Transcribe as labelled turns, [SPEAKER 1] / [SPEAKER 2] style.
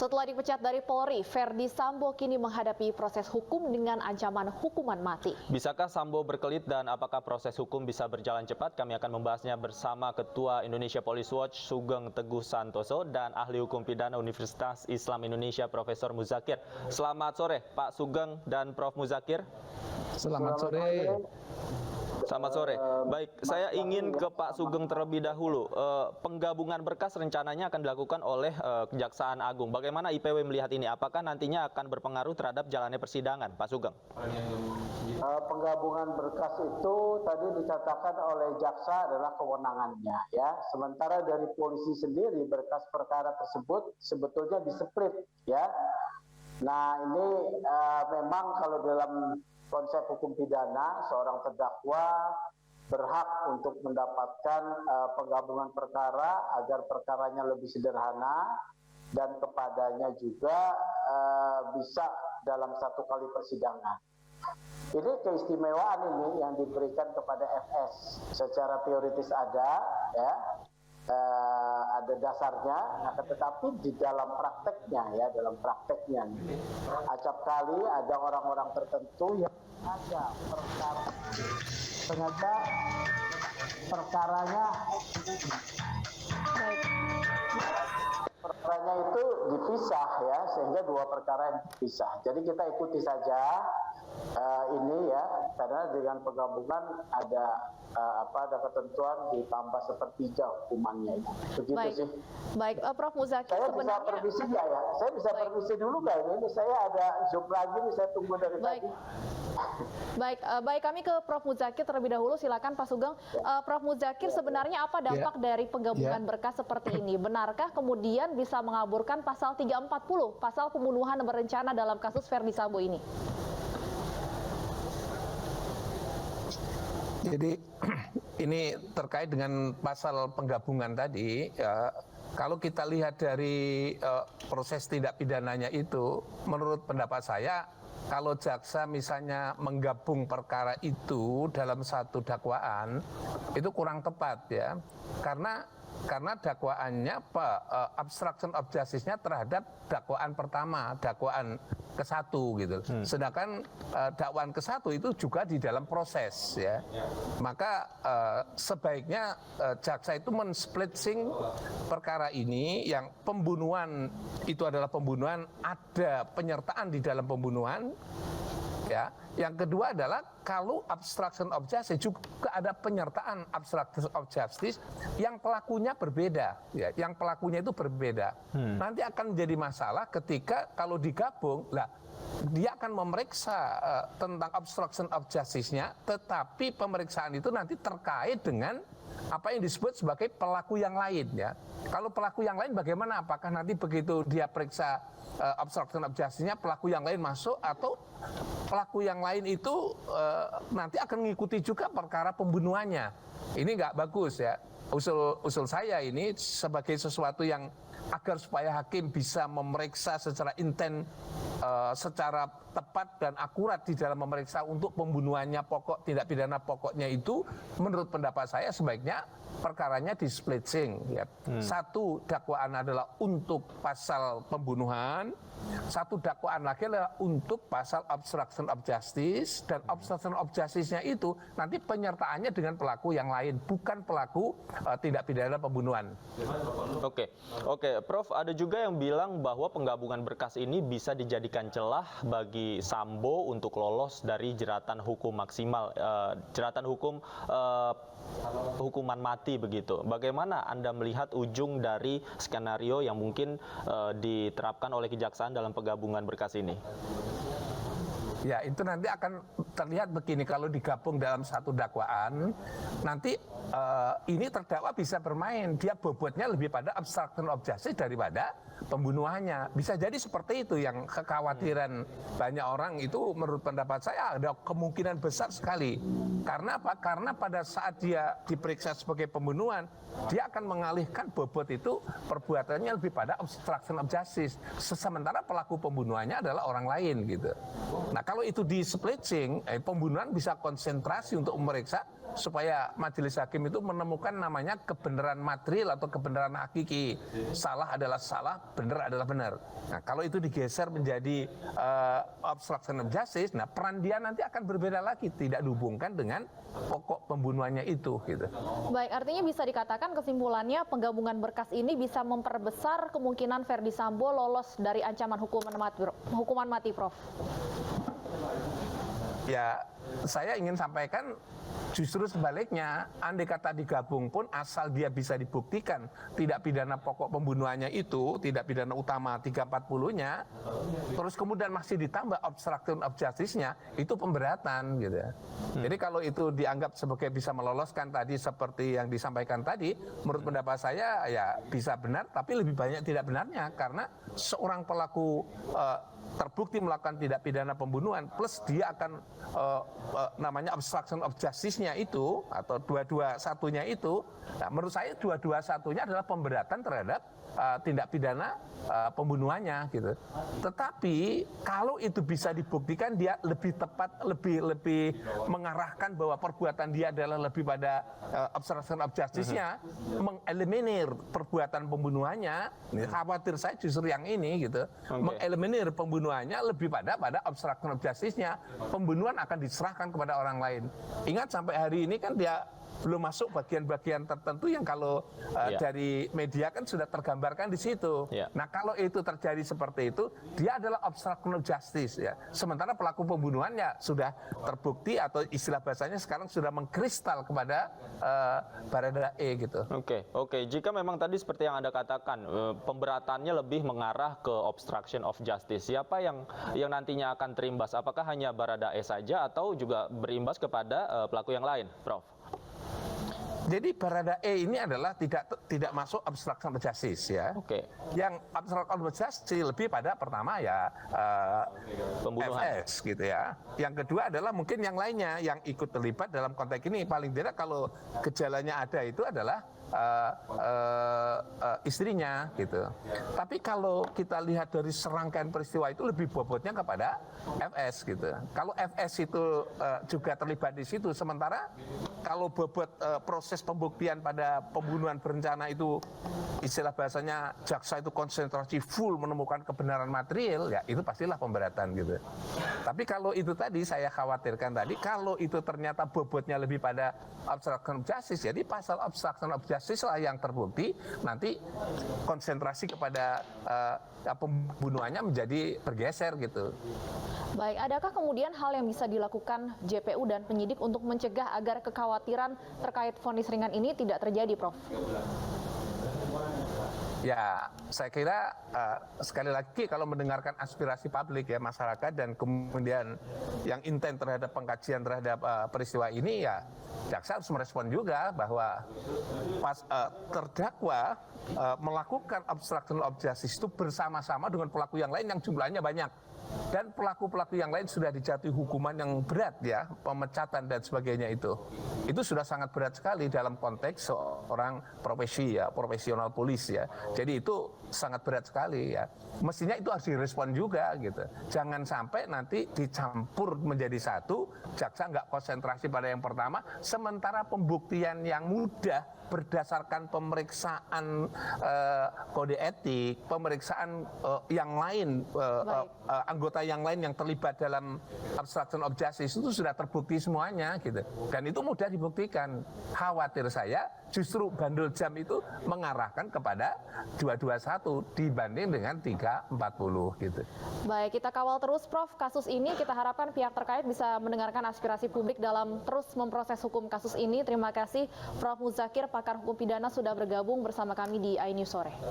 [SPEAKER 1] Setelah dipecat dari Polri, Ferdi Sambo kini menghadapi proses hukum dengan ancaman hukuman mati.
[SPEAKER 2] Bisakah Sambo berkelit dan apakah proses hukum bisa berjalan cepat? Kami akan membahasnya bersama Ketua Indonesia Police Watch Sugeng Teguh Santoso dan Ahli Hukum Pidana Universitas Islam Indonesia Profesor Muzakir. Selamat sore Pak Sugeng dan Prof Muzakir.
[SPEAKER 3] Selamat sore.
[SPEAKER 2] Selamat sore. Baik, saya ingin ke Pak Sugeng terlebih dahulu. Penggabungan berkas rencananya akan dilakukan oleh Kejaksaan Agung. Bagaimana IPW melihat ini? Apakah nantinya akan berpengaruh terhadap jalannya persidangan, Pak Sugeng?
[SPEAKER 4] Penggabungan berkas itu tadi dikatakan oleh jaksa adalah kewenangannya, ya. Sementara dari polisi sendiri berkas perkara tersebut sebetulnya displit, ya. Nah ini memang kalau dalam konsep hukum pidana, seorang terdakwa berhak untuk mendapatkan penggabungan perkara agar perkaranya lebih sederhana dan kepadanya juga bisa dalam satu kali persidangan. Ini keistimewaan ini yang diberikan kepada FS secara teoritis ada, ya. Ada dasarnya, tetapi di dalam prakteknya, ya, dalam prakteknya acap kali ada orang-orang tertentu yang ada sengaja perkaranya itu dipisah, ya, sehingga dua perkara yang dipisah. Jadi kita ikuti saja ini, ya, karena dengan penggabungan ada ada ketentuan ditambah sepertiga hukumannya itu. Begitu
[SPEAKER 1] Baik.
[SPEAKER 4] sih.
[SPEAKER 1] Baik, Prof Muzakir
[SPEAKER 4] Saya
[SPEAKER 1] sebenarnya.
[SPEAKER 4] bisa permisi nggak ya? Saya bisa permisi dulu nggak ini? Saya ada Zoom lagi nih, saya tunggu dari
[SPEAKER 1] Baik.
[SPEAKER 4] tadi.
[SPEAKER 1] Baik, kami ke Prof Muzakir terlebih dahulu. Silakan Pak Sugeng. Prof Muzakir, sebenarnya apa dampak dari penggabungan berkas seperti ini? Benarkah kemudian bisa mengaburkan pasal 340, pasal pembunuhan berencana dalam kasus Ferdi Sambo ini?
[SPEAKER 3] Jadi ini terkait dengan pasal penggabungan tadi, kalau kita lihat dari proses tindak pidananya itu, menurut pendapat saya, kalau jaksa misalnya menggabung perkara itu dalam satu dakwaan, itu kurang tepat, ya, karena dakwaannya obstruction of justice-nya terhadap dakwaan pertama, dakwaan ke-1 gitu. Sedangkan dakwaan ke-1 itu juga di dalam proses, ya. Maka sebaiknya jaksa itu men-splitting perkara ini, yang pembunuhan itu adalah pembunuhan, ada penyertaan di dalam pembunuhan. Ya, yang kedua adalah kalau obstruction of justice juga ada penyertaan obstruction of justice yang pelakunya berbeda, ya, yang pelakunya itu berbeda. Nanti akan menjadi masalah ketika kalau digabung, lah dia akan memeriksa tentang obstruction of justice-nya, tetapi pemeriksaan itu nanti terkait dengan apa yang disebut sebagai pelaku yang lain, ya. Kalau pelaku yang lain bagaimana? Apakah nanti begitu dia periksa obstruction of justice-nya, pelaku yang lain masuk, atau pelaku yang lain itu nanti akan mengikuti juga perkara pembunuhannya? Ini nggak bagus, ya. Usul saya ini sebagai sesuatu yang agar supaya hakim bisa memeriksa secara intent, secara tepat dan akurat di dalam memeriksa untuk pembunuhannya, pokok tindak pidana pokoknya itu, menurut pendapat saya sebaiknya perkaranya di splitting, ya. Satu dakwaan adalah untuk pasal pembunuhan, satu dakwaan lagi adalah untuk pasal obstruction of justice, dan obstruction of justice-nya itu nanti penyertaannya dengan pelaku yang lain, bukan pelaku tindak pidana pembunuhan.
[SPEAKER 2] Oke, Prof, ada juga yang bilang bahwa penggabungan berkas ini bisa dijadikan celah bagi Sambo untuk lolos dari jeratan hukum maksimal, jeratan hukum hukuman mati begitu. Bagaimana Anda melihat ujung dari skenario yang mungkin diterapkan oleh Kejaksaan dalam penggabungan berkas ini?
[SPEAKER 3] Ya, itu nanti akan terlihat begini, kalau digabung dalam satu dakwaan, nanti ini terdakwa bisa bermain, dia bobotnya lebih pada obstruction of justice daripada pembunuhannya. Bisa jadi seperti itu yang kekhawatiran banyak orang itu, menurut pendapat saya ada kemungkinan besar sekali. Karena apa? Karena pada saat dia diperiksa sebagai pembunuhan, dia akan mengalihkan bobot itu, perbuatannya lebih pada obstruction of justice. Sementara pelaku pembunuhannya adalah orang lain gitu. Nah, kalau itu di splitting, pembunuhan bisa konsentrasi untuk memeriksa supaya majelis hakim itu menemukan namanya kebenaran material atau kebenaran hakiki. Salah adalah salah, benar adalah benar. Nah, kalau itu digeser menjadi obstruction of justice, nah peran dia nanti akan berbeda lagi, tidak dihubungkan dengan pokok pembunuhannya itu, gitu.
[SPEAKER 1] Baik, artinya bisa dikatakan kesimpulannya penggabungan berkas ini bisa memperbesar kemungkinan Verdi Sambo lolos dari ancaman hukuman mati, Prof.
[SPEAKER 3] Ya, saya ingin sampaikan justru sebaliknya, andai kata digabung pun asal dia bisa dibuktikan tidak pidana pokok pembunuhannya itu, tidak pidana utama 340-nya, terus kemudian masih ditambah obstruction of justice-nya, itu pemberatan gitu ya. Jadi kalau itu dianggap sebagai bisa meloloskan tadi seperti yang disampaikan tadi, menurut pendapat saya ya bisa benar, tapi lebih banyak tidak benarnya karena seorang pelaku terbukti melakukan tindak pidana pembunuhan plus dia akan namanya obstruction of justice-nya itu atau 221-nya itu, nah menurut saya 221-nya adalah pemberatan terhadap tindak pidana pembunuhannya gitu. Tetapi kalau itu bisa dibuktikan dia lebih tepat, lebih mengarahkan bahwa perbuatan dia adalah lebih pada obstruction of justice-nya, mengeliminir perbuatan pembunuhannya. Khawatir saya justru yang ini gitu. Mengeliminir pembunuhannya lebih pada obstruction of justice-nya. Pembunuhan akan diserahkan kepada orang lain. Ingat sampai hari ini kan dia belum masuk bagian-bagian tertentu yang kalau dari media kan sudah tergambarkan di situ. Nah, kalau itu terjadi seperti itu, dia adalah obstruction of justice ya. Sementara pelaku pembunuhannya sudah terbukti atau istilah bahasanya sekarang sudah mengkristal kepada Baradae gitu.
[SPEAKER 2] Oke. Jika memang tadi seperti yang Anda katakan, pemberatannya lebih mengarah ke obstruction of justice. Siapa yang nantinya akan terimbas? Apakah hanya Baradae saja atau juga berimbas kepada pelaku yang lain, Prof?
[SPEAKER 3] Jadi Baradae ini adalah tidak masuk obstruction of justice ya. Yang obstruction of justice lebih pada pertama ya
[SPEAKER 2] pembunuhan.
[SPEAKER 3] FS gitu ya. Yang kedua adalah mungkin yang lainnya yang ikut terlibat dalam konteks ini. Paling tidak kalau gejalanya ada itu adalah istrinya gitu. Tapi kalau kita lihat dari serangkaian peristiwa itu lebih bobotnya kepada FS gitu. Kalau FS itu juga terlibat di situ, sementara kalau bobot proses pembuktian pada pembunuhan berencana itu istilah bahasanya jaksa itu konsentrasi full menemukan kebenaran material, ya itu pastilah pemberatan gitu. Tapi kalau itu tadi saya khawatirkan tadi, kalau itu ternyata bobotnya lebih pada obstruction of justice, jadi pasal obstruction of justice lah yang terbukti, nanti konsentrasi kepada pembunuhannya menjadi bergeser gitu.
[SPEAKER 1] Baik, adakah kemudian hal yang bisa dilakukan JPU dan penyidik untuk mencegah agar kekhawatiran terkait vonis ringan ini tidak terjadi, Prof?
[SPEAKER 3] Ya, saya kira sekali lagi kalau mendengarkan aspirasi publik ya masyarakat dan kemudian yang intent terhadap pengkajian terhadap peristiwa ini, ya jaksa harus merespon juga bahwa terdakwa melakukan obstruction of justice itu bersama-sama dengan pelaku yang lain yang jumlahnya banyak. Dan pelaku-pelaku yang lain sudah dijatuhi hukuman yang berat ya, pemecatan dan sebagainya itu. Itu sudah sangat berat sekali dalam konteks seorang profesional polisi ya. Jadi itu sangat berat sekali ya. Mestinya itu harus direspon juga gitu. Jangan sampai nanti dicampur menjadi satu, jaksa nggak konsentrasi pada yang pertama, sementara pembuktian yang mudah berdasarkan pemeriksaan kode etik, pemeriksaan yang lain, anggota yang lain yang terlibat dalam obstruction of justice itu sudah terbukti semuanya gitu. Dan itu mudah dibuktikan. Khawatir saya justru bandul jam itu mengarahkan kepada 221 dibanding dengan 340 gitu.
[SPEAKER 1] Baik, kita kawal terus Prof kasus ini. Kita harapkan pihak terkait bisa mendengarkan aspirasi publik dalam terus memproses hukum kasus ini. Terima kasih Prof Muzakir, pakar hukum pidana sudah bergabung bersama kami di iNews Sore.